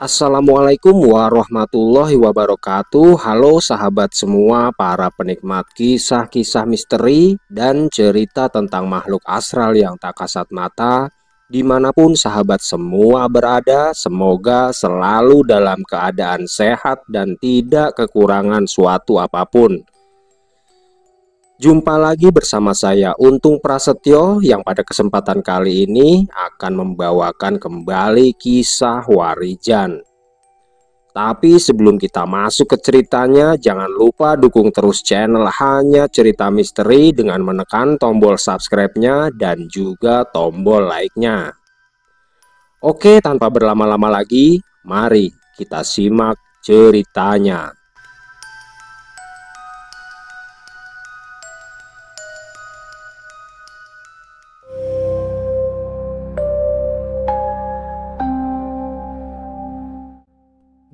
Assalamualaikum warahmatullahi wabarakatuh. Halo sahabat semua, para penikmat kisah-kisah misteri dan cerita tentang makhluk astral yang tak kasat mata. Dimanapun sahabat semua berada, semoga selalu dalam keadaan sehat dan tidak kekurangan suatu apapun. Jumpa lagi bersama saya Untung Prasetyo yang pada kesempatan kali ini akan membawakan kembali kisah Warijan. Tapi sebelum kita masuk ke ceritanya, jangan lupa dukung terus channel Hanya Cerita Misteri dengan menekan tombol subscribe-nya dan juga tombol like-nya. Oke, tanpa berlama-lama lagi, mari kita simak ceritanya.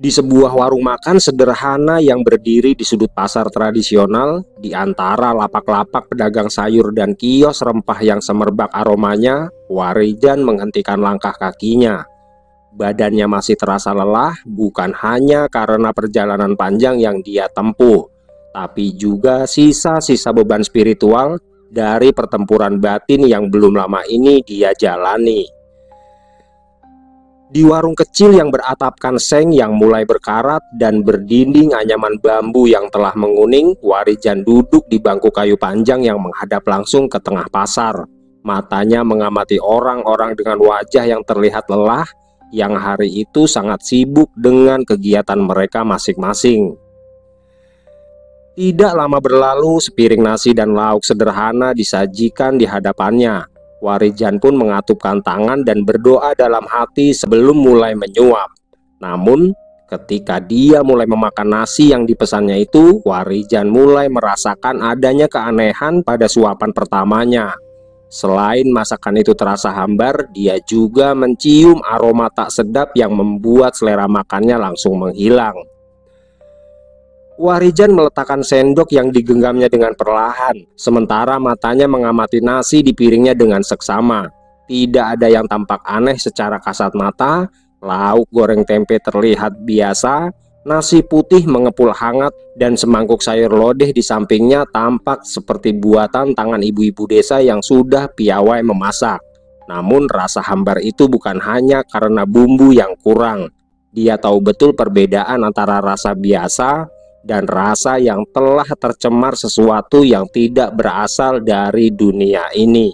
Di sebuah warung makan sederhana yang berdiri di sudut pasar tradisional, di antara lapak-lapak pedagang sayur dan kios rempah yang semerbak aromanya, Warijan menghentikan langkah kakinya. Badannya masih terasa lelah, bukan hanya karena perjalanan panjang yang dia tempuh, tapi juga sisa-sisa beban spiritual dari pertempuran batin yang belum lama ini dia jalani. Di warung kecil yang beratapkan seng yang mulai berkarat dan berdinding anyaman bambu yang telah menguning, Warijan duduk di bangku kayu panjang yang menghadap langsung ke tengah pasar. Matanya mengamati orang-orang dengan wajah yang terlihat lelah, yang hari itu sangat sibuk dengan kegiatan mereka masing-masing. Tidak lama berlalu, sepiring nasi dan lauk sederhana disajikan di hadapannya. Warijan pun mengatupkan tangan dan berdoa dalam hati sebelum mulai menyuap. Namun, ketika dia mulai memakan nasi yang dipesannya itu, Warijan mulai merasakan adanya keanehan pada suapan pertamanya. Selain masakan itu terasa hambar, dia juga mencium aroma tak sedap yang membuat selera makannya langsung menghilang. Warijan meletakkan sendok yang digenggamnya dengan perlahan, sementara matanya mengamati nasi di piringnya dengan seksama. Tidak ada yang tampak aneh secara kasat mata, lauk goreng tempe terlihat biasa, nasi putih mengepul hangat, dan semangkuk sayur lodeh di sampingnya tampak seperti buatan tangan ibu-ibu desa yang sudah piawai memasak. Namun rasa hambar itu bukan hanya karena bumbu yang kurang. Dia tahu betul perbedaan antara rasa biasa dan rasa yang telah tercemar sesuatu yang tidak berasal dari dunia ini.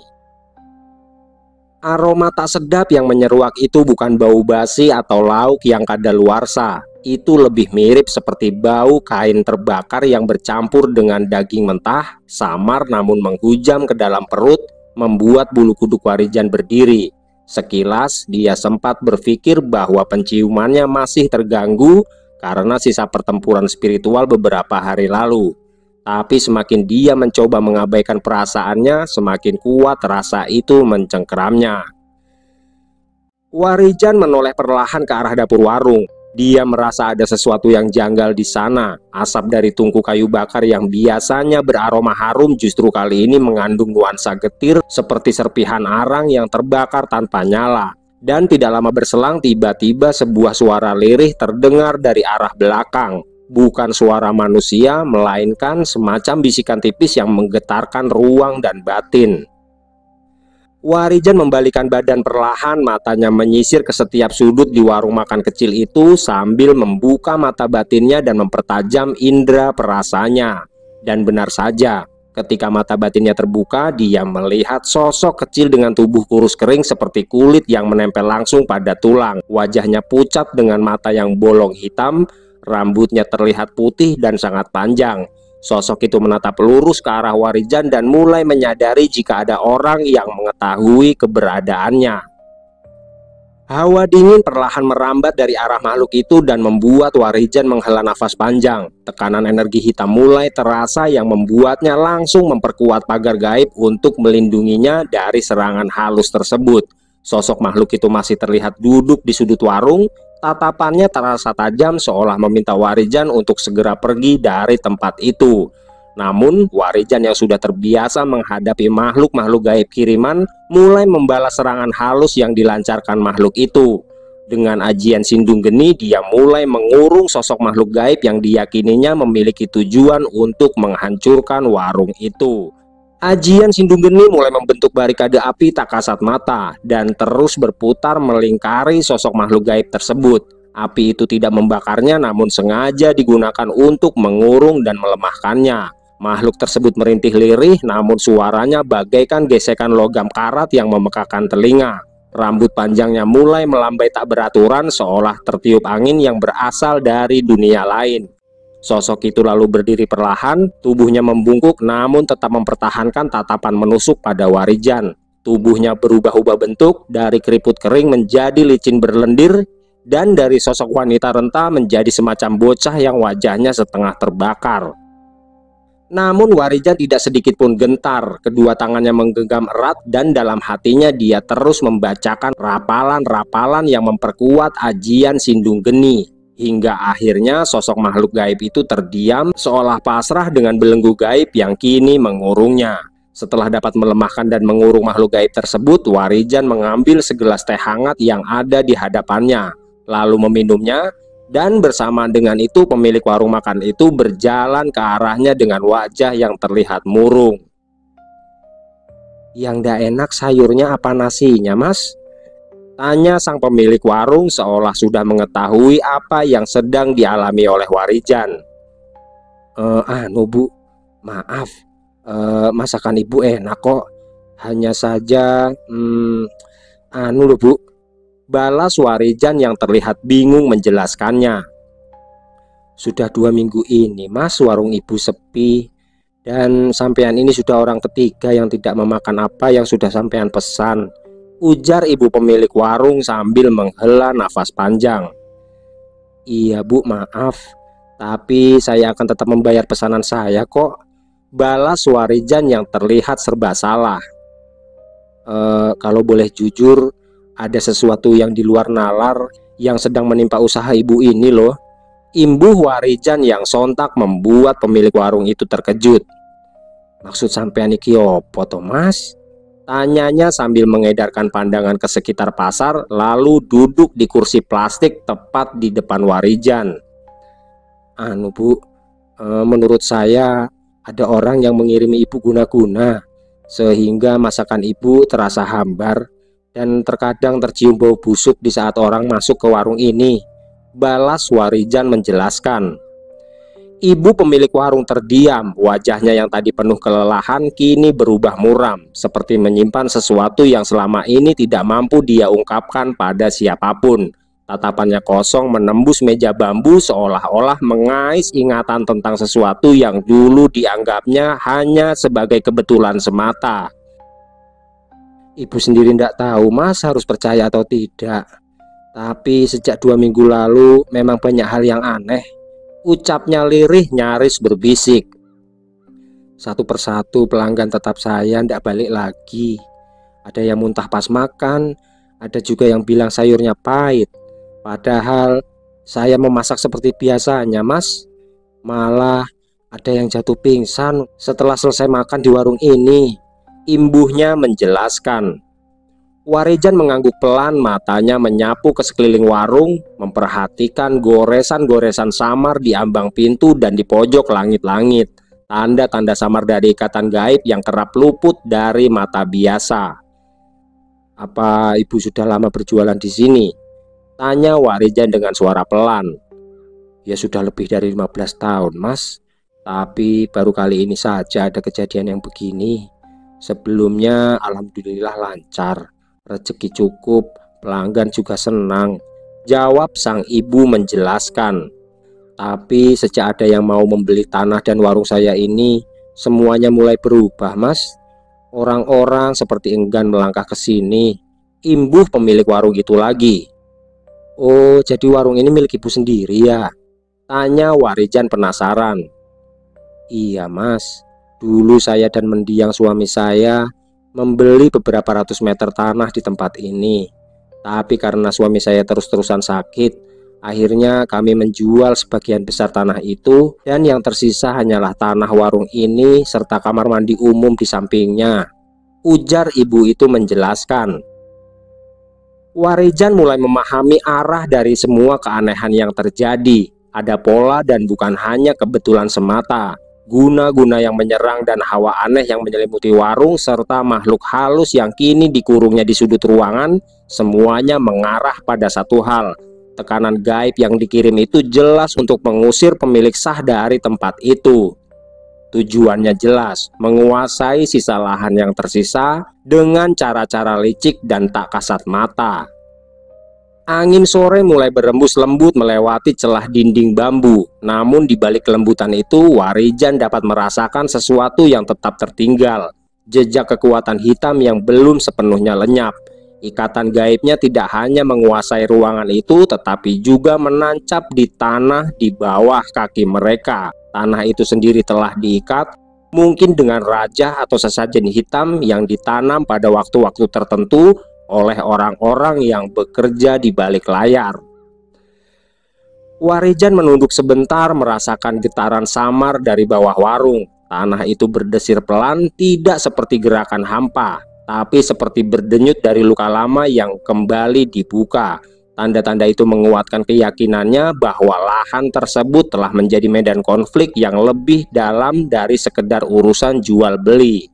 Aroma tak sedap yang menyeruak itu bukan bau basi atau lauk yang kadaluarsa. Itu lebih mirip seperti bau kain terbakar yang bercampur dengan daging mentah, samar namun menghujam ke dalam perut, membuat bulu kuduk Warijan berdiri. Sekilas dia sempat berpikir bahwa penciumannya masih terganggu karena sisa pertempuran spiritual beberapa hari lalu. Tapi semakin dia mencoba mengabaikan perasaannya, semakin kuat rasa itu mencengkeramnya. Warijan menoleh perlahan ke arah dapur warung. Dia merasa ada sesuatu yang janggal di sana. Asap dari tungku kayu bakar yang biasanya beraroma harum justru kali ini mengandung nuansa getir seperti serpihan arang yang terbakar tanpa nyala. Dan tidak lama berselang tiba-tiba sebuah suara lirih terdengar dari arah belakang. Bukan suara manusia, melainkan semacam bisikan tipis yang menggetarkan ruang dan batin. Warijan membalikan badan perlahan, matanya menyisir ke setiap sudut di warung makan kecil itu sambil membuka mata batinnya dan mempertajam indera perasanya. Dan benar saja, ketika mata batinnya terbuka, dia melihat sosok kecil dengan tubuh kurus kering seperti kulit yang menempel langsung pada tulang. Wajahnya pucat dengan mata yang bolong hitam, rambutnya terlihat putih dan sangat panjang. Sosok itu menatap lurus ke arah Warijan dan mulai menyadari jika ada orang yang mengetahui keberadaannya. Hawa dingin perlahan merambat dari arah makhluk itu dan membuat Warijan menghela nafas panjang. Tekanan energi hitam mulai terasa yang membuatnya langsung memperkuat pagar gaib untuk melindunginya dari serangan halus tersebut. Sosok makhluk itu masih terlihat duduk di sudut warung. Tatapannya terasa tajam seolah meminta Warijan untuk segera pergi dari tempat itu. Namun Warijan yang sudah terbiasa menghadapi makhluk-makhluk gaib kiriman mulai membalas serangan halus yang dilancarkan makhluk itu. Dengan ajian Sindung Geni, dia mulai mengurung sosok makhluk gaib yang diyakininya memiliki tujuan untuk menghancurkan warung itu. Ajian Sindung Geni mulai membentuk barikade api tak kasat mata dan terus berputar melingkari sosok makhluk gaib tersebut. Api itu tidak membakarnya, namun sengaja digunakan untuk mengurung dan melemahkannya. Makhluk tersebut merintih lirih, namun suaranya bagaikan gesekan logam karat yang memekakan telinga. Rambut panjangnya mulai melambai tak beraturan, seolah tertiup angin yang berasal dari dunia lain. Sosok itu lalu berdiri perlahan, tubuhnya membungkuk namun tetap mempertahankan tatapan menusuk pada Warijan. Tubuhnya berubah-ubah bentuk, dari keriput kering menjadi licin berlendir, dan dari sosok wanita renta menjadi semacam bocah yang wajahnya setengah terbakar. Namun Warijan tidak sedikit pun gentar, kedua tangannya menggenggam erat dan dalam hatinya dia terus membacakan rapalan-rapalan yang memperkuat ajian Sindung Geni. Hingga akhirnya sosok makhluk gaib itu terdiam seolah pasrah dengan belenggu gaib yang kini mengurungnya. Setelah dapat melemahkan dan mengurung makhluk gaib tersebut, Warijan mengambil segelas teh hangat yang ada di hadapannya, lalu meminumnya. Dan bersamaan dengan itu pemilik warung makan itu berjalan ke arahnya dengan wajah yang terlihat murung. "Yang ndak enak sayurnya apa nasinya, Mas?" tanya sang pemilik warung seolah sudah mengetahui apa yang sedang dialami oleh Warijan. Bu, maaf, masakan ibu enak kok. Hanya saja, Bu," balas Warijan yang terlihat bingung menjelaskannya. "Sudah 2 minggu ini, Mas, warung ibu sepi. Dan sampean ini sudah orang ketiga yang tidak memakan apa yang sudah sampean pesan," ujar ibu pemilik warung sambil menghela nafas panjang. "Iya Bu, maaf. Tapi saya akan tetap membayar pesanan saya kok," balas Warijan yang terlihat serba salah. Kalau boleh jujur, ada sesuatu yang di luar nalar yang sedang menimpa usaha ibu ini loh," imbuh Warijan yang sontak membuat pemilik warung itu terkejut. "Maksud sampean iki opo to, Mas?" tanyanya sambil mengedarkan pandangan ke sekitar pasar, lalu duduk di kursi plastik tepat di depan Warijan. Bu, menurut saya ada orang yang mengirimi ibu guna-guna, sehingga masakan ibu terasa hambar dan terkadang tercium bau busuk di saat orang masuk ke warung ini," balas Warijan menjelaskan. Ibu pemilik warung terdiam, wajahnya yang tadi penuh kelelahan kini berubah muram, seperti menyimpan sesuatu yang selama ini tidak mampu dia ungkapkan pada siapapun. Tatapannya kosong menembus meja bambu seolah-olah mengais ingatan tentang sesuatu yang dulu dianggapnya hanya sebagai kebetulan semata. "Ibu sendiri tidak tahu, Mas, harus percaya atau tidak. Tapi sejak 2 minggu lalu memang banyak hal yang aneh," ucapnya lirih nyaris berbisik. "Satu persatu pelanggan tetap saya tidak balik lagi. Ada yang muntah pas makan, ada juga yang bilang sayurnya pahit. Padahal saya memasak seperti biasanya, Mas. Malah ada yang jatuh pingsan setelah selesai makan di warung ini," imbuhnya menjelaskan. Warijan mengangguk pelan, matanya menyapu ke sekeliling warung, memperhatikan goresan-goresan samar di ambang pintu dan di pojok langit-langit, tanda-tanda samar dari ikatan gaib yang kerap luput dari mata biasa. "Apa ibu sudah lama berjualan di sini?" tanya Warijan dengan suara pelan. "Ya sudah lebih dari 15 tahun, Mas. Tapi baru kali ini saja ada kejadian yang begini. Sebelumnya alhamdulillah lancar. Rezeki cukup, pelanggan juga senang," jawab sang ibu menjelaskan. "Tapi sejak ada yang mau membeli tanah dan warung saya ini, semuanya mulai berubah, Mas. Orang-orang seperti enggan melangkah ke sini," imbuh pemilik warung itu lagi. "Oh, jadi warung ini milik ibu sendiri ya?" tanya Warijan penasaran. "Iya, Mas. Dulu saya dan mendiang suami saya membeli beberapa ratus meter tanah di tempat ini. Tapi karena suami saya terus-terusan sakit, akhirnya kami menjual sebagian besar tanah itu, dan yang tersisa hanyalah tanah warung ini serta kamar mandi umum di sampingnya," ujar ibu itu menjelaskan. Warijan mulai memahami arah dari semua keanehan yang terjadi. Ada pola dan bukan hanya kebetulan semata. Guna-guna yang menyerang dan hawa aneh yang menyelimuti warung serta makhluk halus yang kini dikurungnya di sudut ruangan, semuanya mengarah pada satu hal. Tekanan gaib yang dikirim itu jelas untuk mengusir pemilik sah dari tempat itu. Tujuannya jelas, menguasai sisa lahan yang tersisa dengan cara-cara licik dan tak kasat mata. Angin sore mulai berembus lembut melewati celah dinding bambu. Namun di balik kelembutan itu, Warijan dapat merasakan sesuatu yang tetap tertinggal. Jejak kekuatan hitam yang belum sepenuhnya lenyap. Ikatan gaibnya tidak hanya menguasai ruangan itu, tetapi juga menancap di tanah di bawah kaki mereka. Tanah itu sendiri telah diikat, mungkin dengan raja atau sesajen hitam yang ditanam pada waktu-waktu tertentu oleh orang-orang yang bekerja di balik layar. Warijan menunduk sebentar merasakan getaran samar dari bawah warung. Tanah itu berdesir pelan, tidak seperti gerakan hampa, tapi seperti berdenyut dari luka lama yang kembali dibuka. Tanda-tanda itu menguatkan keyakinannya bahwa lahan tersebut telah menjadi medan konflik yang lebih dalam dari sekedar urusan jual beli.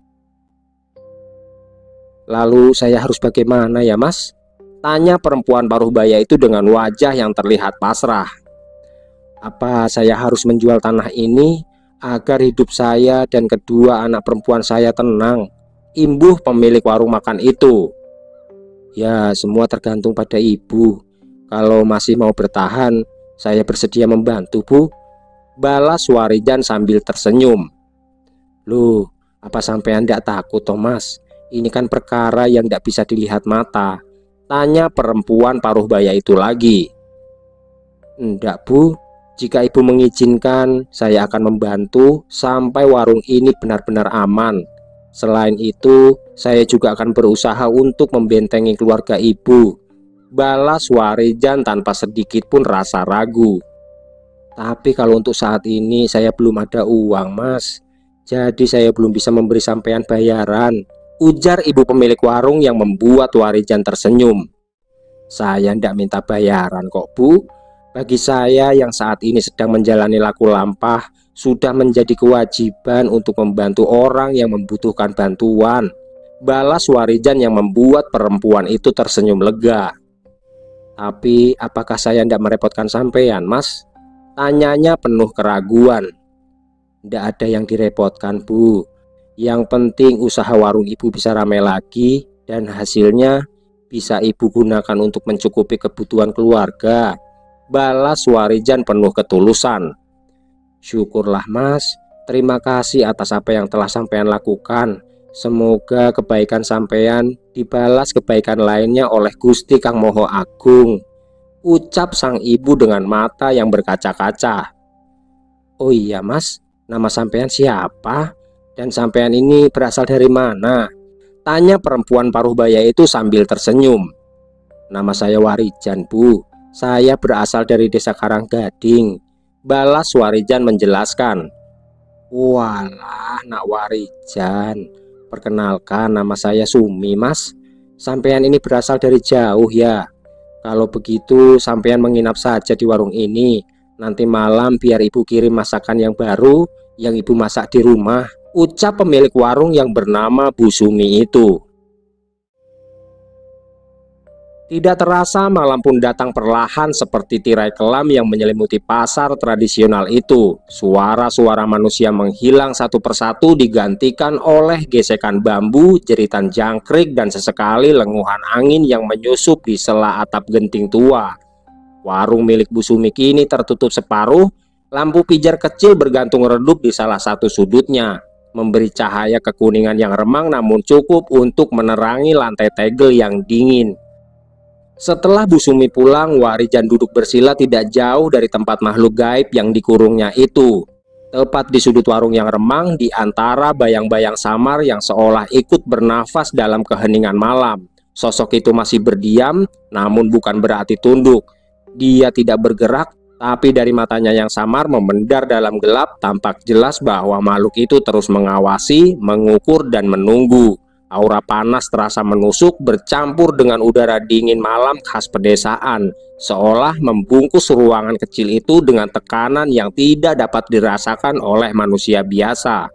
"Lalu saya harus bagaimana ya, Mas?" tanya perempuan paruh baya itu dengan wajah yang terlihat pasrah. "Apa saya harus menjual tanah ini agar hidup saya dan kedua anak perempuan saya tenang?" imbuh pemilik warung makan itu. "Ya, semua tergantung pada ibu. Kalau masih mau bertahan, saya bersedia membantu, Bu," balas Warijan sambil tersenyum. "Loh, apa sampean tidak takut, Thomas? Ini kan perkara yang tidak bisa dilihat mata," tanya perempuan paruh baya itu lagi. "Enggak, Bu. Jika ibu mengizinkan, saya akan membantu sampai warung ini benar-benar aman. Selain itu, saya juga akan berusaha untuk membentengi keluarga ibu," balas Warijan tanpa sedikit pun rasa ragu. "Tapi kalau untuk saat ini saya belum ada uang, Mas. Jadi saya belum bisa memberi sampean bayaran," ujar ibu pemilik warung yang membuat Warijan tersenyum. "Saya tidak minta bayaran kok, Bu. Bagi saya yang saat ini sedang menjalani laku lampah, sudah menjadi kewajiban untuk membantu orang yang membutuhkan bantuan," balas Warijan yang membuat perempuan itu tersenyum lega. "Tapi apakah saya tidak merepotkan sampean, Mas?" tanyanya penuh keraguan. "Tidak ada yang direpotkan, Bu. Yang penting usaha warung ibu bisa ramai lagi dan hasilnya bisa ibu gunakan untuk mencukupi kebutuhan keluarga," balas Warijan penuh ketulusan. "Syukurlah, Mas. Terima kasih atas apa yang telah sampean lakukan. Semoga kebaikan sampean dibalas kebaikan lainnya oleh Gusti Kang Moho Agung," ucap sang ibu dengan mata yang berkaca-kaca. "Oh iya, Mas, nama sampean siapa? Dan sampean ini berasal dari mana?" tanya perempuan paruh baya itu sambil tersenyum. "Nama saya Warijan, Bu. Saya berasal dari desa Karanggading," balas Warijan menjelaskan. "Walah, nak Warijan. Perkenalkan, nama saya Sumi, Mas. Sampean ini berasal dari jauh ya. Kalau begitu sampean menginap saja di warung ini. Nanti malam biar ibu kirim masakan yang baru yang ibu masak di rumah," ucap pemilik warung yang bernama Bu Sumi itu. Tidak terasa malam pun datang perlahan seperti tirai kelam yang menyelimuti pasar tradisional itu. Suara-suara manusia menghilang satu persatu digantikan oleh gesekan bambu, jeritan jangkrik, dan sesekali lenguhan angin yang menyusup di sela atap genting tua. Warung milik Bu Sumi kini tertutup separuh. Lampu pijar kecil bergantung redup di salah satu sudutnya, memberi cahaya kekuningan yang remang namun cukup untuk menerangi lantai tegel yang dingin. Setelah Bu Sumi pulang, Warijan duduk bersila tidak jauh dari tempat makhluk gaib yang dikurungnya itu. Tepat di sudut warung yang remang, di antara bayang-bayang samar yang seolah ikut bernafas dalam keheningan malam. Sosok itu masih berdiam, namun bukan berarti tunduk. Dia tidak bergerak, tapi dari matanya yang samar memendar dalam gelap, tampak jelas bahwa makhluk itu terus mengawasi, mengukur, dan menunggu. Aura panas terasa menusuk bercampur dengan udara dingin malam khas pedesaan, seolah membungkus ruangan kecil itu dengan tekanan yang tidak dapat dirasakan oleh manusia biasa.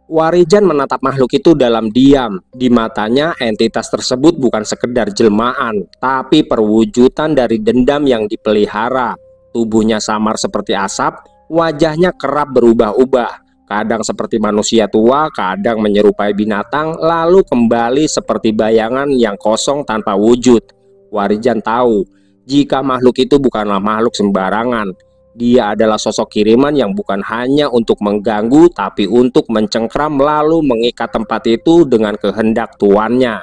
Warijan menatap makhluk itu dalam diam. Di matanya, entitas tersebut bukan sekedar jelmaan, tapi perwujudan dari dendam yang dipelihara. Tubuhnya samar seperti asap, wajahnya kerap berubah-ubah. Kadang seperti manusia tua, kadang menyerupai binatang, lalu kembali seperti bayangan yang kosong tanpa wujud. Warijan tahu, jika makhluk itu bukanlah makhluk sembarangan. Dia adalah sosok kiriman yang bukan hanya untuk mengganggu, tapi untuk mencengkram lalu mengikat tempat itu dengan kehendak tuannya.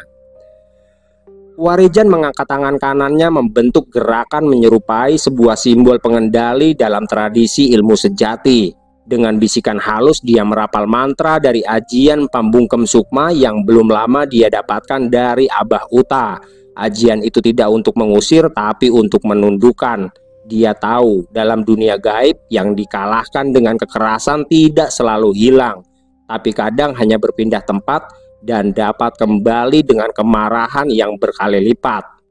Warijan mengangkat tangan kanannya membentuk gerakan menyerupai sebuah simbol pengendali dalam tradisi ilmu sejati. Dengan bisikan halus dia merapal mantra dari ajian Pambungkem Sukma yang belum lama dia dapatkan dari Abah Uta. Ajian itu tidak untuk mengusir tapi untuk menundukkan. Dia tahu dalam dunia gaib yang dikalahkan dengan kekerasan tidak selalu hilang, tapi kadang hanya berpindah tempat dan dapat kembali dengan kemarahan yang berkali lipat.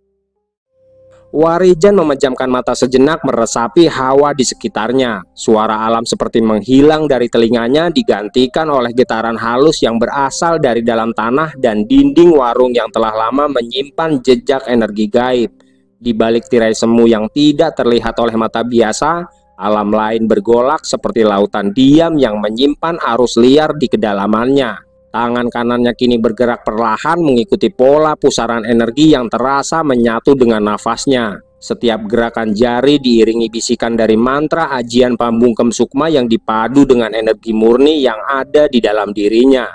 Warijan memejamkan mata sejenak meresapi hawa di sekitarnya. Suara alam seperti menghilang dari telinganya digantikan oleh getaran halus yang berasal dari dalam tanah dan dinding warung yang telah lama menyimpan jejak energi gaib. Di balik tirai semu yang tidak terlihat oleh mata biasa, alam lain bergolak seperti lautan diam yang menyimpan arus liar di kedalamannya. Tangan kanannya kini bergerak perlahan mengikuti pola pusaran energi yang terasa menyatu dengan nafasnya. Setiap gerakan jari diiringi bisikan dari mantra ajian Pambungkem Sukma yang dipadu dengan energi murni yang ada di dalam dirinya.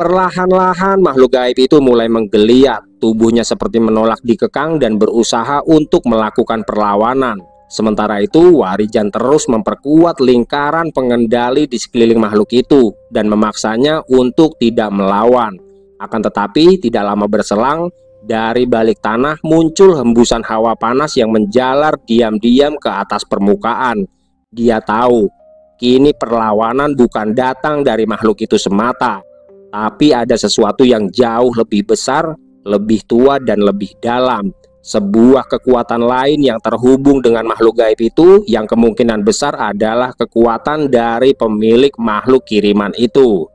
Perlahan-lahan makhluk gaib itu mulai menggeliat. Tubuhnya seperti menolak dikekang dan berusaha untuk melakukan perlawanan. Sementara itu, Warijan terus memperkuat lingkaran pengendali di sekeliling makhluk itu dan memaksanya untuk tidak melawan. Akan tetapi, tidak lama berselang, dari balik tanah muncul hembusan hawa panas yang menjalar diam-diam ke atas permukaan. Dia tahu, kini perlawanan bukan datang dari makhluk itu semata, tapi ada sesuatu yang jauh lebih besar, lebih tua, dan lebih dalam. Sebuah kekuatan lain yang terhubung dengan makhluk gaib itu yang kemungkinan besar adalah kekuatan dari pemilik makhluk kiriman itu.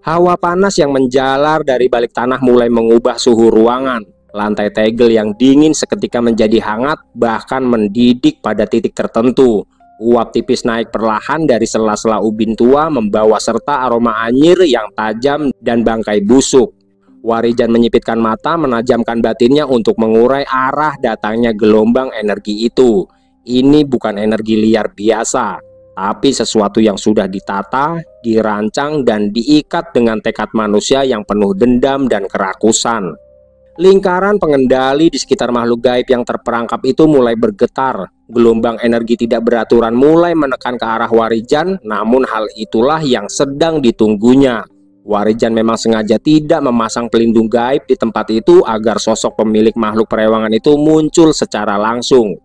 Hawa panas yang menjalar dari balik tanah mulai mengubah suhu ruangan. Lantai tegel yang dingin seketika menjadi hangat, bahkan mendidih pada titik tertentu. Uap tipis naik perlahan dari sela-sela ubin tua membawa serta aroma anyir yang tajam dan bangkai busuk. Warijan menyipitkan mata, menajamkan batinnya untuk mengurai arah datangnya gelombang energi itu. Ini bukan energi liar biasa, tapi sesuatu yang sudah ditata, dirancang, dan diikat dengan tekad manusia yang penuh dendam dan kerakusan. Lingkaran pengendali di sekitar makhluk gaib yang terperangkap itu mulai bergetar. Gelombang energi tidak beraturan mulai menekan ke arah Warijan, namun hal itulah yang sedang ditunggunya. Warijan memang sengaja tidak memasang pelindung gaib di tempat itu agar sosok pemilik makhluk perewangan itu muncul secara langsung.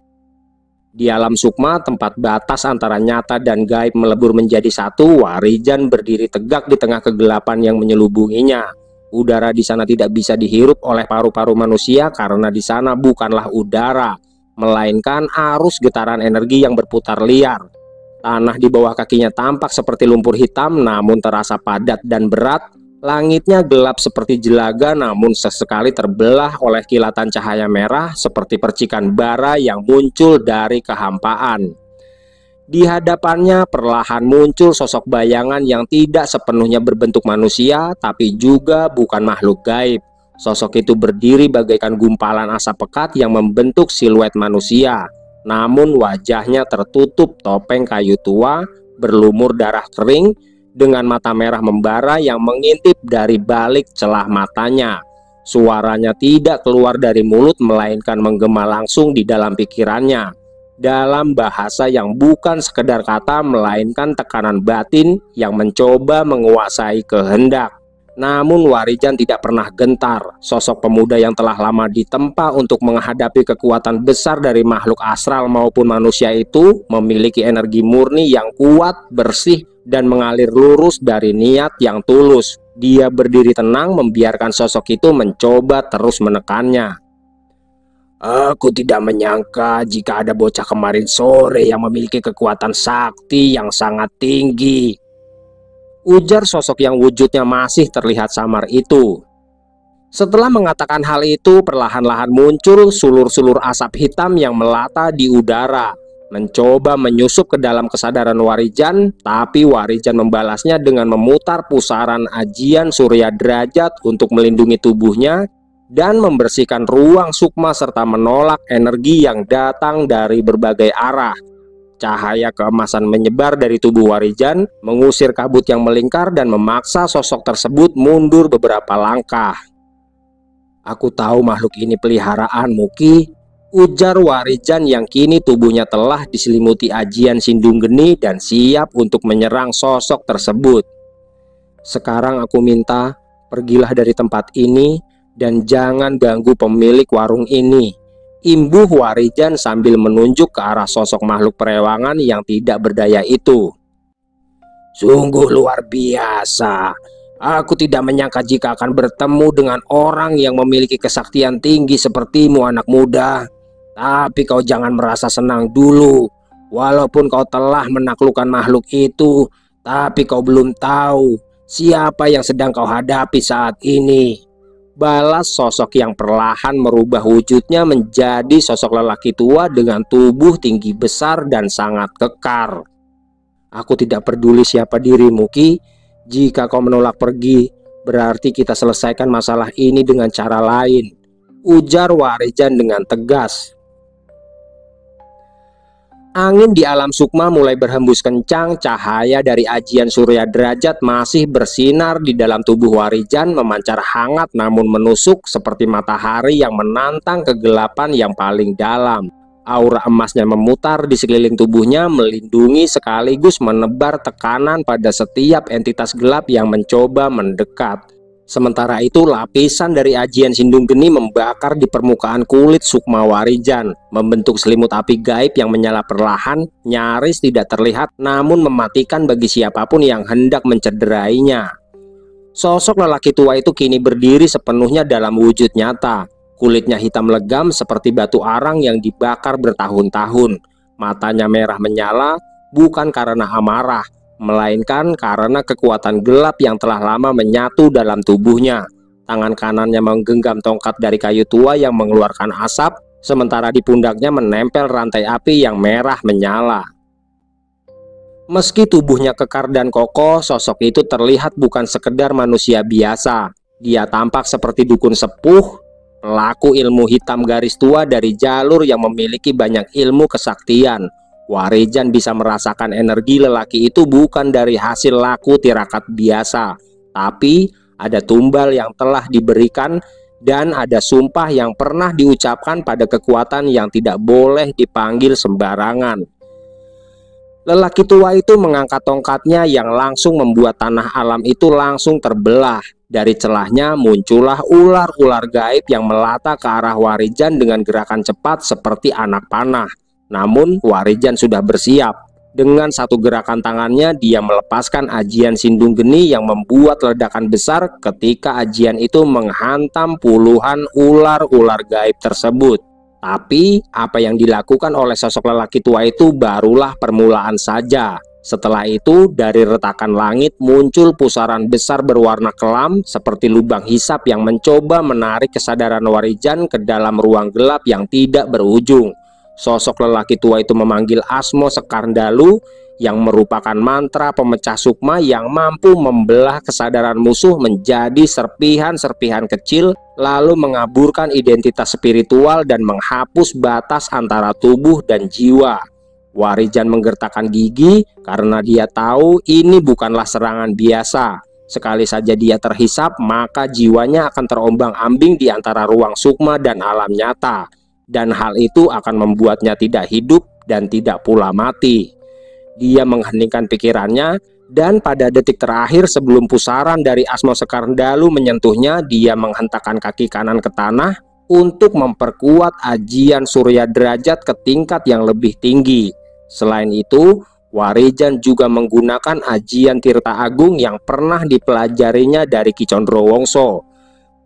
Di alam sukma, tempat batas antara nyata dan gaib melebur menjadi satu, Warijan berdiri tegak di tengah kegelapan yang menyelubunginya. Udara di sana tidak bisa dihirup oleh paru-paru manusia karena di sana bukanlah udara, melainkan arus getaran energi yang berputar liar. Tanah di bawah kakinya tampak seperti lumpur hitam namun terasa padat dan berat. Langitnya gelap seperti jelaga namun sesekali terbelah oleh kilatan cahaya merah seperti percikan bara yang muncul dari kehampaan. Di hadapannya perlahan muncul sosok bayangan yang tidak sepenuhnya berbentuk manusia tapi juga bukan makhluk gaib. Sosok itu berdiri bagaikan gumpalan asap pekat yang membentuk siluet manusia. Namun wajahnya tertutup topeng kayu tua, berlumur darah kering, dengan mata merah membara yang mengintip dari balik celah matanya. Suaranya tidak keluar dari mulut, melainkan menggema langsung di dalam pikirannya. Dalam bahasa yang bukan sekedar kata, melainkan tekanan batin yang mencoba menguasai kehendak. Namun Warijan tidak pernah gentar. Sosok pemuda yang telah lama ditempa untuk menghadapi kekuatan besar dari makhluk astral maupun manusia itu memiliki energi murni yang kuat, bersih, dan mengalir lurus dari niat yang tulus. Dia berdiri tenang membiarkan sosok itu mencoba terus menekannya. Aku tidak menyangka jika ada bocah kemarin sore yang memiliki kekuatan sakti yang sangat tinggi, ujar sosok yang wujudnya masih terlihat samar itu. Setelah mengatakan hal itu, perlahan-lahan muncul sulur-sulur asap hitam yang melata di udara, mencoba menyusup ke dalam kesadaran Warijan, tapi Warijan membalasnya dengan memutar pusaran ajian Surya Derajat untuk melindungi tubuhnya dan membersihkan ruang sukma serta menolak energi yang datang dari berbagai arah. Cahaya keemasan menyebar dari tubuh Warijan, mengusir kabut yang melingkar dan memaksa sosok tersebut mundur beberapa langkah. Aku tahu makhluk ini peliharaan, Muki, ujar Warijan yang kini tubuhnya telah diselimuti ajian Sindung Geni dan siap untuk menyerang sosok tersebut. Sekarang aku minta, pergilah dari tempat ini dan jangan ganggu pemilik warung ini, imbuh Warijan sambil menunjuk ke arah sosok makhluk perewangan yang tidak berdaya itu. Sungguh luar biasa. Aku tidak menyangka jika akan bertemu dengan orang yang memiliki kesaktian tinggi sepertimu, anak muda. Tapi kau jangan merasa senang dulu. Walaupun kau telah menaklukkan makhluk itu, tapi kau belum tahu siapa yang sedang kau hadapi saat ini, balas sosok yang perlahan merubah wujudnya menjadi sosok lelaki tua dengan tubuh tinggi besar dan sangat kekar. Aku tidak peduli siapa dirimu, Ki. Jika kau menolak pergi, berarti kita selesaikan masalah ini dengan cara lain, ujar Warijan dengan tegas. Angin di alam sukma mulai berhembus kencang. Cahaya dari ajian Surya Derajat masih bersinar di dalam tubuh Warijan, memancar hangat namun menusuk seperti matahari yang menantang kegelapan yang paling dalam. Aura emasnya memutar di sekeliling tubuhnya, melindungi sekaligus menebar tekanan pada setiap entitas gelap yang mencoba mendekat. Sementara itu, lapisan dari ajian Sindung Geni membakar di permukaan kulit sukma Warijan, membentuk selimut api gaib yang menyala perlahan, nyaris tidak terlihat, namun mematikan bagi siapapun yang hendak mencederainya. Sosok lelaki tua itu kini berdiri sepenuhnya dalam wujud nyata. Kulitnya hitam legam seperti batu arang yang dibakar bertahun-tahun. Matanya merah menyala, bukan karena amarah, melainkan karena kekuatan gelap yang telah lama menyatu dalam tubuhnya. Tangan kanannya menggenggam tongkat dari kayu tua yang mengeluarkan asap, sementara di pundaknya menempel rantai api yang merah menyala. Meski tubuhnya kekar dan kokoh, sosok itu terlihat bukan sekedar manusia biasa. Dia tampak seperti dukun sepuh, pelaku ilmu hitam garis tua dari jalur yang memiliki banyak ilmu kesaktian. Warijan bisa merasakan energi lelaki itu bukan dari hasil laku tirakat biasa, tapi ada tumbal yang telah diberikan dan ada sumpah yang pernah diucapkan pada kekuatan yang tidak boleh dipanggil sembarangan. Lelaki tua itu mengangkat tongkatnya yang langsung membuat tanah alam itu langsung terbelah. Dari celahnya muncullah ular-ular gaib yang melata ke arah Warijan dengan gerakan cepat seperti anak panah. Namun Warijan sudah bersiap. Dengan satu gerakan tangannya dia melepaskan ajian Sindung Geni yang membuat ledakan besar ketika ajian itu menghantam puluhan ular-ular gaib tersebut. Tapi apa yang dilakukan oleh sosok lelaki tua itu barulah permulaan saja. Setelah itu dari retakan langit muncul pusaran besar berwarna kelam seperti lubang hisap yang mencoba menarik kesadaran Warijan ke dalam ruang gelap yang tidak berujung. Sosok lelaki tua itu memanggil Asmo Sekarndalu yang merupakan mantra pemecah sukma yang mampu membelah kesadaran musuh menjadi serpihan-serpihan kecil, lalu mengaburkan identitas spiritual dan menghapus batas antara tubuh dan jiwa. Warijan menggertakkan gigi karena dia tahu ini bukanlah serangan biasa. Sekali saja dia terhisap, maka jiwanya akan terombang-ambing di antara ruang sukma dan alam nyata, dan hal itu akan membuatnya tidak hidup dan tidak pula mati. Dia mengheningkan pikirannya Dan pada detik terakhir sebelum pusaran dari Asmo Sekarndalu menyentuhnya, dia menghentakkan kaki kanan ke tanah untuk memperkuat ajian Surya Derajat ke tingkat yang lebih tinggi. Selain itu, Warijan juga menggunakan ajian Tirta Agung yang pernah dipelajarinya dari Ki Condrowongso.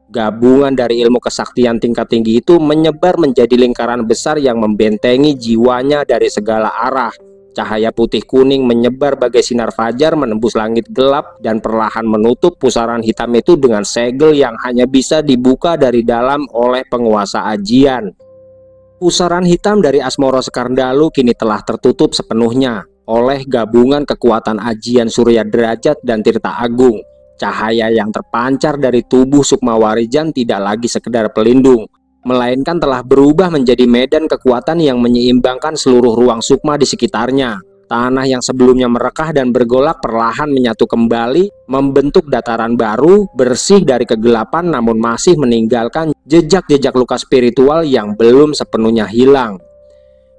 Gabungan dari ilmu kesaktian tingkat tinggi itu menyebar menjadi lingkaran besar yang membentengi jiwanya dari segala arah. Cahaya putih kuning menyebar bagai sinar fajar menembus langit gelap dan perlahan menutup pusaran hitam itu dengan segel yang hanya bisa dibuka dari dalam oleh penguasa ajian. Pusaran hitam dari Asmoro Sekarndalu kini telah tertutup sepenuhnya oleh gabungan kekuatan ajian Surya Derajat dan Tirta Agung. Cahaya yang terpancar dari tubuh Sukma Warijan tidak lagi sekedar pelindung, melainkan telah berubah menjadi medan kekuatan yang menyeimbangkan seluruh ruang sukma di sekitarnya. Tanah yang sebelumnya merekah dan bergolak perlahan menyatu kembali, membentuk dataran baru, bersih dari kegelapan namun masih meninggalkan jejak-jejak luka spiritual yang belum sepenuhnya hilang.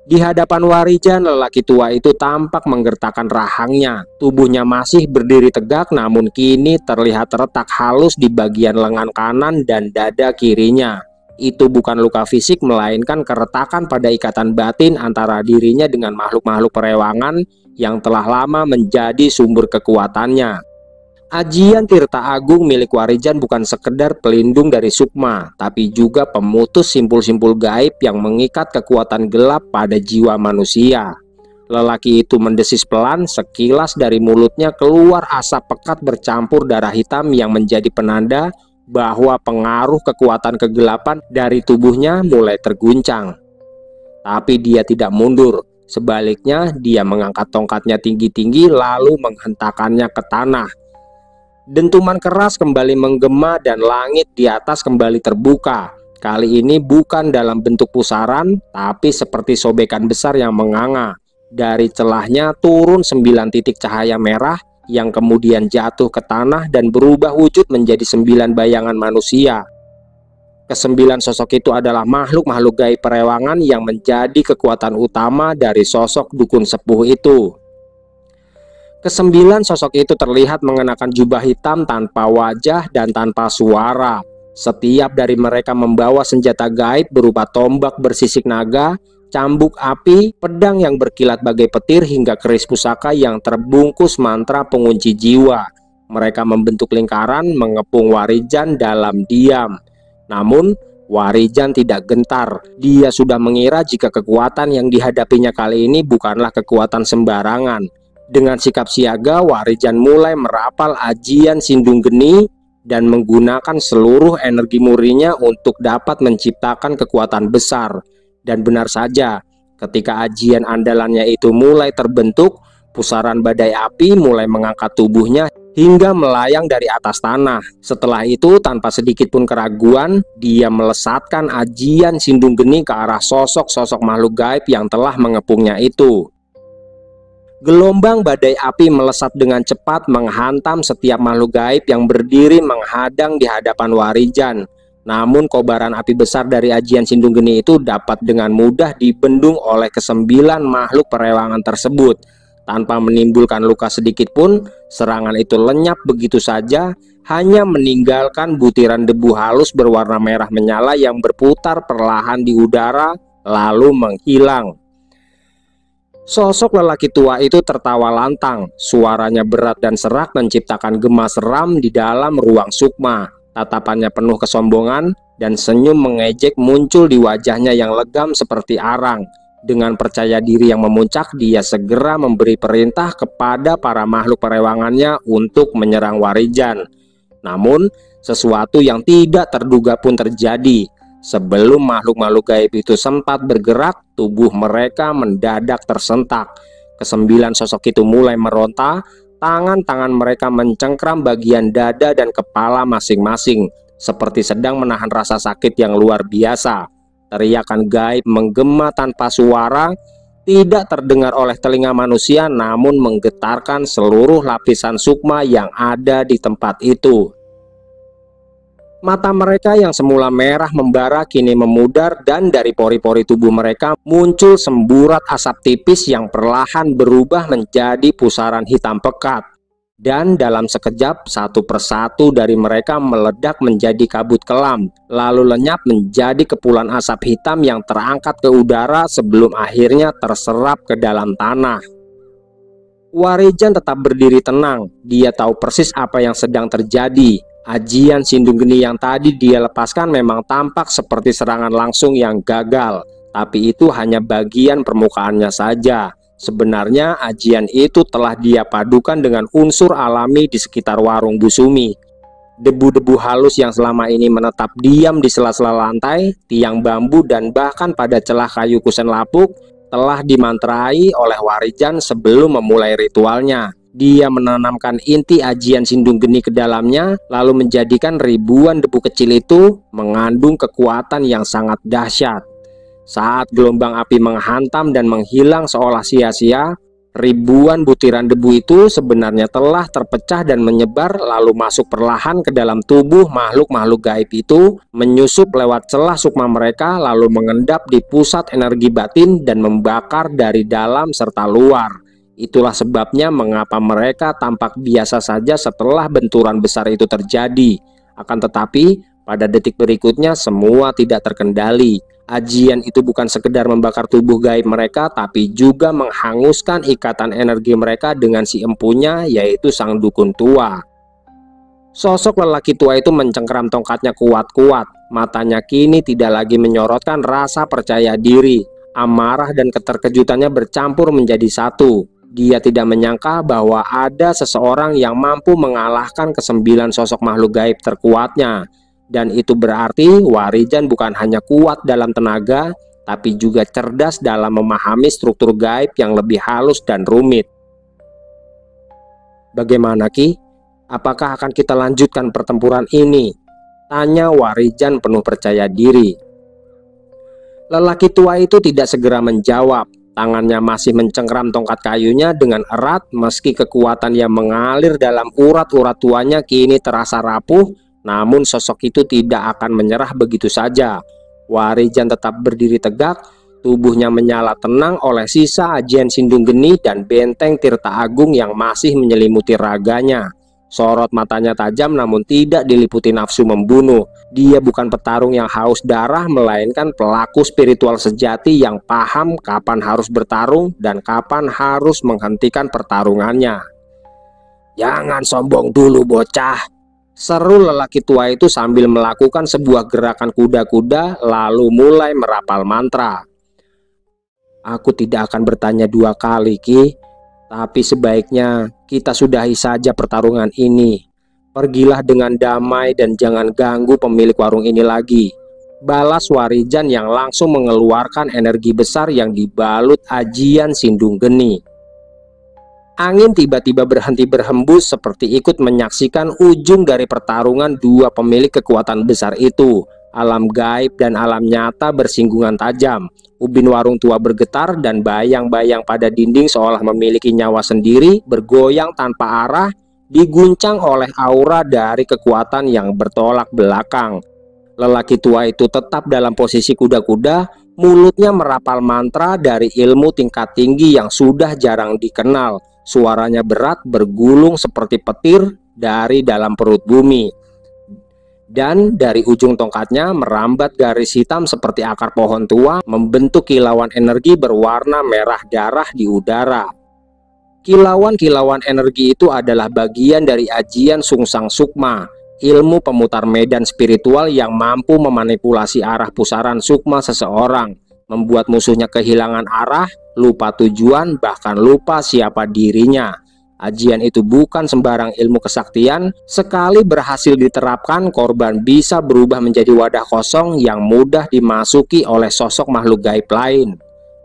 Di hadapan Warijan, lelaki tua itu tampak menggertakkan rahangnya. Tubuhnya masih berdiri tegak namun kini terlihat retak halus di bagian lengan kanan dan dada kirinya. Itu bukan luka fisik melainkan keretakan pada ikatan batin antara dirinya dengan makhluk-makhluk perewangan yang telah lama menjadi sumber kekuatannya. Ajian Tirta Agung milik Warijan bukan sekedar pelindung dari sukma, tapi juga pemutus simpul-simpul gaib yang mengikat kekuatan gelap pada jiwa manusia. Lelaki itu mendesis pelan, sekilas dari mulutnya keluar asap pekat bercampur darah hitam yang menjadi penanda bahwa pengaruh kekuatan kegelapan dari tubuhnya mulai terguncang. Tapi dia tidak mundur, sebaliknya dia mengangkat tongkatnya tinggi-tinggi lalu menghentakkannya ke tanah. Dentuman keras kembali menggema dan langit di atas kembali terbuka. Kali ini bukan dalam bentuk pusaran, tapi seperti sobekan besar yang menganga. Dari celahnya turun 9 titik cahaya merah yang kemudian jatuh ke tanah dan berubah wujud menjadi 9 bayangan manusia. Kesembilan sosok itu adalah makhluk-makhluk gaib perewangan yang menjadi kekuatan utama dari sosok dukun sepuh itu. Kesembilan sosok itu terlihat mengenakan jubah hitam tanpa wajah dan tanpa suara. Setiap dari mereka membawa senjata gaib berupa tombak bersisik naga, cambuk api, pedang yang berkilat bagai petir hingga keris pusaka yang terbungkus mantra pengunci jiwa. Mereka membentuk lingkaran mengepung Warijan dalam diam. Namun Warijan tidak gentar. Dia sudah mengira jika kekuatan yang dihadapinya kali ini bukanlah kekuatan sembarangan. Dengan sikap siaga, Warijan mulai merapal ajian Sindung Geni dan menggunakan seluruh energi murninya untuk dapat menciptakan kekuatan besar. Dan benar saja, ketika ajian andalannya itu mulai terbentuk, pusaran badai api mulai mengangkat tubuhnya hingga melayang dari atas tanah. Setelah itu, tanpa sedikit pun keraguan, dia melesatkan ajian Sindung Geni ke arah sosok-sosok makhluk gaib yang telah mengepungnya itu. Gelombang badai api melesat dengan cepat menghantam setiap makhluk gaib yang berdiri menghadang di hadapan Warijan. Namun kobaran api besar dari ajian Sindung Geni itu dapat dengan mudah dibendung oleh kesembilan makhluk perewangan tersebut. Tanpa menimbulkan luka sedikit pun, serangan itu lenyap begitu saja, hanya meninggalkan butiran debu halus berwarna merah menyala yang berputar perlahan di udara lalu menghilang. Sosok lelaki tua itu tertawa lantang, suaranya berat dan serak menciptakan gema seram di dalam ruang sukma. Tatapannya penuh kesombongan dan senyum mengejek muncul di wajahnya yang legam seperti arang. Dengan percaya diri yang memuncak, dia segera memberi perintah kepada para makhluk perewangannya untuk menyerang Warijan. Namun, sesuatu yang tidak terduga pun terjadi. Sebelum makhluk-makhluk gaib itu sempat bergerak, tubuh mereka mendadak tersentak. Kesembilan sosok itu mulai meronta, tangan-tangan mereka mencengkram bagian dada dan kepala masing-masing, seperti sedang menahan rasa sakit yang luar biasa. Teriakan gaib menggema tanpa suara, tidak terdengar oleh telinga manusia, namun menggetarkan seluruh lapisan sukma yang ada di tempat itu. Mata mereka yang semula merah membara kini memudar dan dari pori-pori tubuh mereka muncul semburat asap tipis yang perlahan berubah menjadi pusaran hitam pekat. Dan dalam sekejap, satu persatu dari mereka meledak menjadi kabut kelam, lalu lenyap menjadi kepulan asap hitam yang terangkat ke udara sebelum akhirnya terserap ke dalam tanah. Warijan tetap berdiri tenang. Dia tahu persis apa yang sedang terjadi. Ajian Sindung Geni yang tadi dia lepaskan memang tampak seperti serangan langsung yang gagal, tapi itu hanya bagian permukaannya saja. Sebenarnya ajian itu telah dia padukan dengan unsur alami di sekitar warung Bu Sumi. Debu-debu halus yang selama ini menetap diam di sela-sela lantai, tiang bambu, dan bahkan pada celah kayu kusen lapuk telah dimantrai oleh Warijan sebelum memulai ritualnya. Dia menanamkan inti ajian Sindung Geni ke dalamnya, lalu menjadikan ribuan debu kecil itu mengandung kekuatan yang sangat dahsyat. Saat gelombang api menghantam dan menghilang seolah sia-sia, ribuan butiran debu itu sebenarnya telah terpecah dan menyebar lalu masuk perlahan ke dalam tubuh makhluk-makhluk gaib itu, menyusup lewat celah sukma mereka lalu mengendap di pusat energi batin dan membakar dari dalam serta luar. Itulah sebabnya mengapa mereka tampak biasa saja setelah benturan besar itu terjadi. Akan tetapi, pada detik berikutnya semua tidak terkendali. Ajian itu bukan sekedar membakar tubuh gaib mereka, tapi juga menghanguskan ikatan energi mereka dengan si empunya, yaitu sang dukun tua. Sosok lelaki tua itu mencengkeram tongkatnya kuat-kuat. Matanya kini tidak lagi menyorotkan rasa percaya diri. Amarah dan keterkejutannya bercampur menjadi satu. Dia tidak menyangka bahwa ada seseorang yang mampu mengalahkan kesembilan sosok makhluk gaib terkuatnya. Dan itu berarti Warijan bukan hanya kuat dalam tenaga, tapi juga cerdas dalam memahami struktur gaib yang lebih halus dan rumit. Bagaimana Ki? Apakah akan kita lanjutkan pertempuran ini? Tanya Warijan penuh percaya diri. Lelaki tua itu tidak segera menjawab. Tangannya masih mencengkram tongkat kayunya dengan erat, meski kekuatan yang mengalir dalam urat-urat tuanya kini terasa rapuh. Namun sosok itu tidak akan menyerah begitu saja. Warijan tetap berdiri tegak, tubuhnya menyala tenang oleh sisa ajian Sindung Geni dan benteng Tirta Agung yang masih menyelimuti raganya. Sorot matanya tajam namun tidak diliputi nafsu membunuh. Dia bukan petarung yang haus darah, melainkan pelaku spiritual sejati yang paham kapan harus bertarung dan kapan harus menghentikan pertarungannya. "Jangan sombong dulu bocah," seru lelaki tua itu sambil melakukan sebuah gerakan kuda-kuda lalu mulai merapal mantra. "Aku tidak akan bertanya dua kali Ki, tapi sebaiknya kita sudahi saja pertarungan ini. Pergilah dengan damai dan jangan ganggu pemilik warung ini lagi," balas Warijan yang langsung mengeluarkan energi besar yang dibalut ajian Sindung Geni. Angin tiba-tiba berhenti berhembus seperti ikut menyaksikan ujung dari pertarungan dua pemilik kekuatan besar itu. Alam gaib dan alam nyata bersinggungan tajam. Ubin warung tua bergetar dan bayang-bayang pada dinding seolah memiliki nyawa sendiri bergoyang tanpa arah, diguncang oleh aura dari kekuatan yang bertolak belakang. Lelaki tua itu tetap dalam posisi kuda-kuda, mulutnya merapal mantra dari ilmu tingkat tinggi yang sudah jarang dikenal. Suaranya berat bergulung seperti petir dari dalam perut bumi. Dan dari ujung tongkatnya merambat garis hitam seperti akar pohon tua, membentuk kilauan energi berwarna merah darah di udara. Kilauan-kilauan energi itu adalah bagian dari ajian Sungsang Sukma, ilmu pemutar medan spiritual yang mampu memanipulasi arah pusaran sukma seseorang, membuat musuhnya kehilangan arah, lupa tujuan, bahkan lupa siapa dirinya. Ajian itu bukan sembarang ilmu kesaktian. Sekali berhasil diterapkan, korban bisa berubah menjadi wadah kosong yang mudah dimasuki oleh sosok makhluk gaib lain.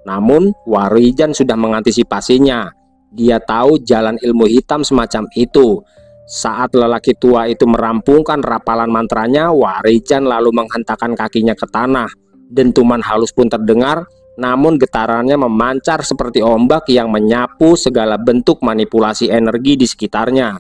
Namun Warijan sudah mengantisipasinya. Dia tahu jalan ilmu hitam semacam itu. Saat lelaki tua itu merampungkan rapalan mantranya, Warijan lalu menghentakkan kakinya ke tanah. Dentuman halus pun terdengar, namun getarannya memancar seperti ombak yang menyapu segala bentuk manipulasi energi di sekitarnya.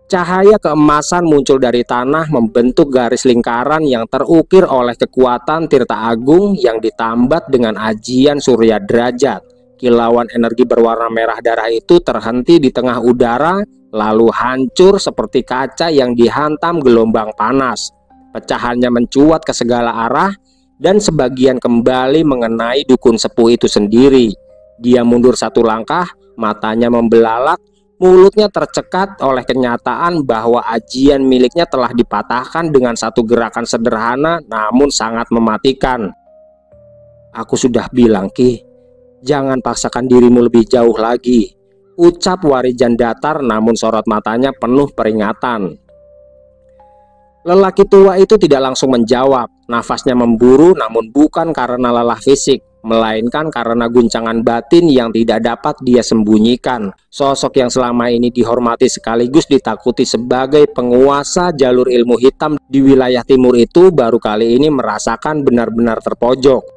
Cahaya keemasan muncul dari tanah membentuk garis lingkaran yang terukir oleh kekuatan Tirta Agung yang ditambat dengan ajian Surya Derajat. Kilauan energi berwarna merah darah itu terhenti di tengah udara lalu hancur seperti kaca yang dihantam gelombang panas. Pecahannya mencuat ke segala arah dan sebagian kembali mengenai dukun sepuh itu sendiri. Dia mundur satu langkah, matanya membelalak, mulutnya tercekat oleh kenyataan bahwa ajian miliknya telah dipatahkan dengan satu gerakan sederhana namun sangat mematikan. "Aku sudah bilang, Ki, jangan paksakan dirimu lebih jauh lagi," ucap Warijan datar namun sorot matanya penuh peringatan. Lelaki tua itu tidak langsung menjawab. Nafasnya memburu namun bukan karena lelah fisik, melainkan karena guncangan batin yang tidak dapat dia sembunyikan. Sosok yang selama ini dihormati sekaligus ditakuti sebagai penguasa jalur ilmu hitam di wilayah timur itu baru kali ini merasakan benar-benar terpojok.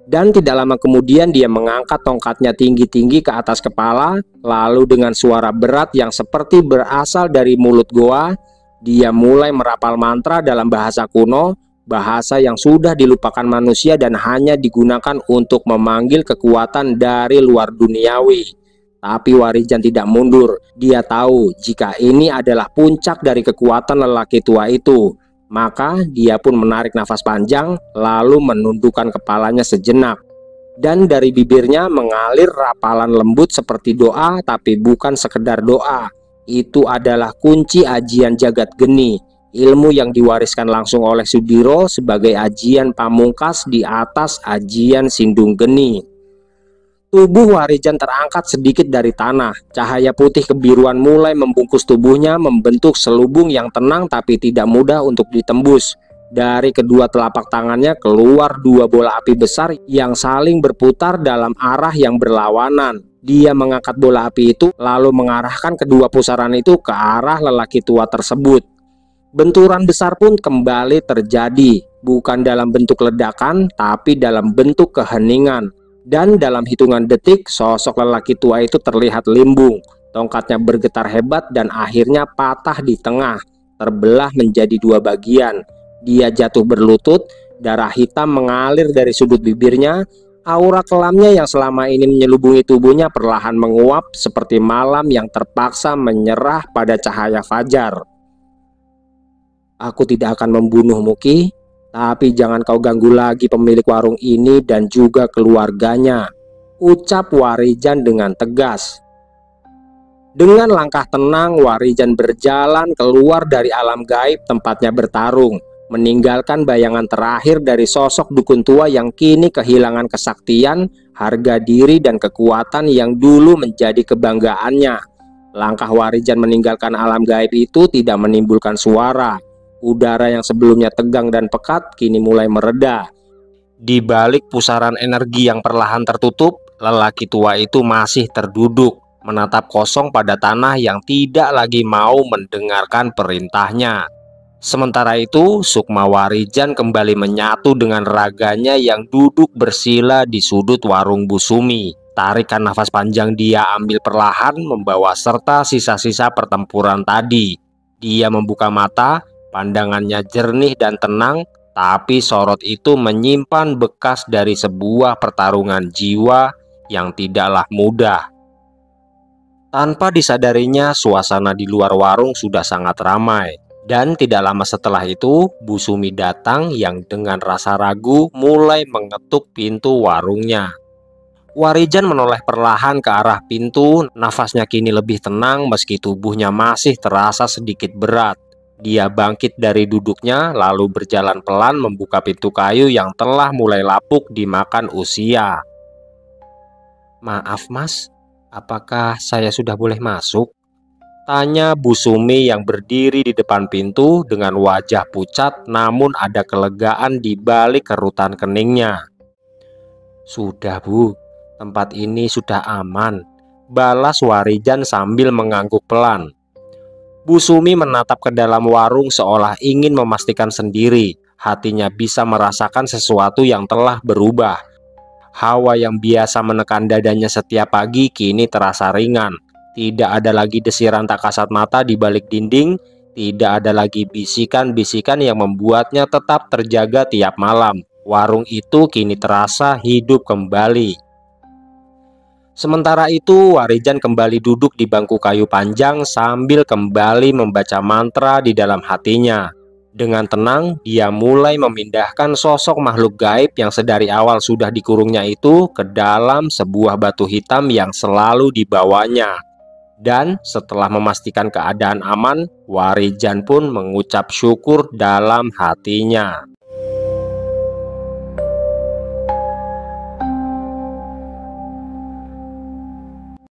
Dan tidak lama kemudian dia mengangkat tongkatnya tinggi-tinggi ke atas kepala, lalu dengan suara berat yang seperti berasal dari mulut goa, dia mulai merapal mantra dalam bahasa kuno, bahasa yang sudah dilupakan manusia dan hanya digunakan untuk memanggil kekuatan dari luar duniawi. Tapi Warijan tidak mundur. Dia tahu jika ini adalah puncak dari kekuatan lelaki tua itu. Maka dia pun menarik nafas panjang, lalu menundukkan kepalanya sejenak. Dan dari bibirnya mengalir rapalan lembut seperti doa, tapi bukan sekedar doa. Itu adalah kunci ajian jagat geni, ilmu yang diwariskan langsung oleh Sudiro sebagai ajian pamungkas di atas ajian sindung geni. Tubuh Warijan terangkat sedikit dari tanah. Cahaya putih kebiruan mulai membungkus tubuhnya, membentuk selubung yang tenang tapi tidak mudah untuk ditembus. Dari kedua telapak tangannya keluar dua bola api besar yang saling berputar dalam arah yang berlawanan. Dia mengangkat bola api itu lalu mengarahkan kedua pusaran itu ke arah lelaki tua tersebut. Benturan besar pun kembali terjadi, bukan dalam bentuk ledakan tapi dalam bentuk keheningan. Dan dalam hitungan detik sosok lelaki tua itu terlihat limbung. Tongkatnya bergetar hebat dan akhirnya patah di tengah, terbelah menjadi dua bagian. Dia jatuh berlutut, darah hitam mengalir dari sudut bibirnya. Aura kelamnya yang selama ini menyelubungi tubuhnya perlahan menguap seperti malam yang terpaksa menyerah pada cahaya fajar. "Aku tidak akan membunuhmu, Ki, tapi jangan kau ganggu lagi pemilik warung ini dan juga keluarganya," ucap Warijan dengan tegas. Dengan langkah tenang, Warijan berjalan keluar dari alam gaib tempatnya bertarung, meninggalkan bayangan terakhir dari sosok dukun tua yang kini kehilangan kesaktian, harga diri, dan kekuatan yang dulu menjadi kebanggaannya. Langkah Warijan meninggalkan alam gaib itu tidak menimbulkan suara. Udara yang sebelumnya tegang dan pekat kini mulai mereda. Di balik pusaran energi yang perlahan tertutup, lelaki tua itu masih terduduk, menatap kosong pada tanah yang tidak lagi mau mendengarkan perintahnya. Sementara itu, Sukma Warijan kembali menyatu dengan raganya yang duduk bersila di sudut warung Busumi. Tarikan nafas panjang dia ambil perlahan, membawa serta sisa-sisa pertempuran tadi. Dia membuka mata, pandangannya jernih dan tenang, tapi sorot itu menyimpan bekas dari sebuah pertarungan jiwa yang tidaklah mudah. Tanpa disadarinya, suasana di luar warung sudah sangat ramai. Dan tidak lama setelah itu, Busumi datang yang dengan rasa ragu mulai mengetuk pintu warungnya. Warijan menoleh perlahan ke arah pintu, nafasnya kini lebih tenang meski tubuhnya masih terasa sedikit berat. Dia bangkit dari duduknya lalu berjalan pelan membuka pintu kayu yang telah mulai lapuk dimakan usia. "Maaf, Mas, apakah saya sudah boleh masuk?" tanya Busumi yang berdiri di depan pintu dengan wajah pucat namun ada kelegaan di balik kerutan keningnya. "Sudah, Bu, tempat ini sudah aman," balas Warijan sambil mengangguk pelan. Busumi menatap ke dalam warung seolah ingin memastikan sendiri hatinya bisa merasakan sesuatu yang telah berubah. Hawa yang biasa menekan dadanya setiap pagi kini terasa ringan. Tidak ada lagi desiran tak kasat mata di balik dinding. Tidak ada lagi bisikan-bisikan yang membuatnya tetap terjaga tiap malam. Warung itu kini terasa hidup kembali. Sementara itu, Warijan kembali duduk di bangku kayu panjang sambil kembali membaca mantra di dalam hatinya. Dengan tenang, dia mulai memindahkan sosok makhluk gaib yang sedari awal sudah dikurungnya itu ke dalam sebuah batu hitam yang selalu dibawanya. Dan setelah memastikan keadaan aman, Warijan pun mengucap syukur dalam hatinya.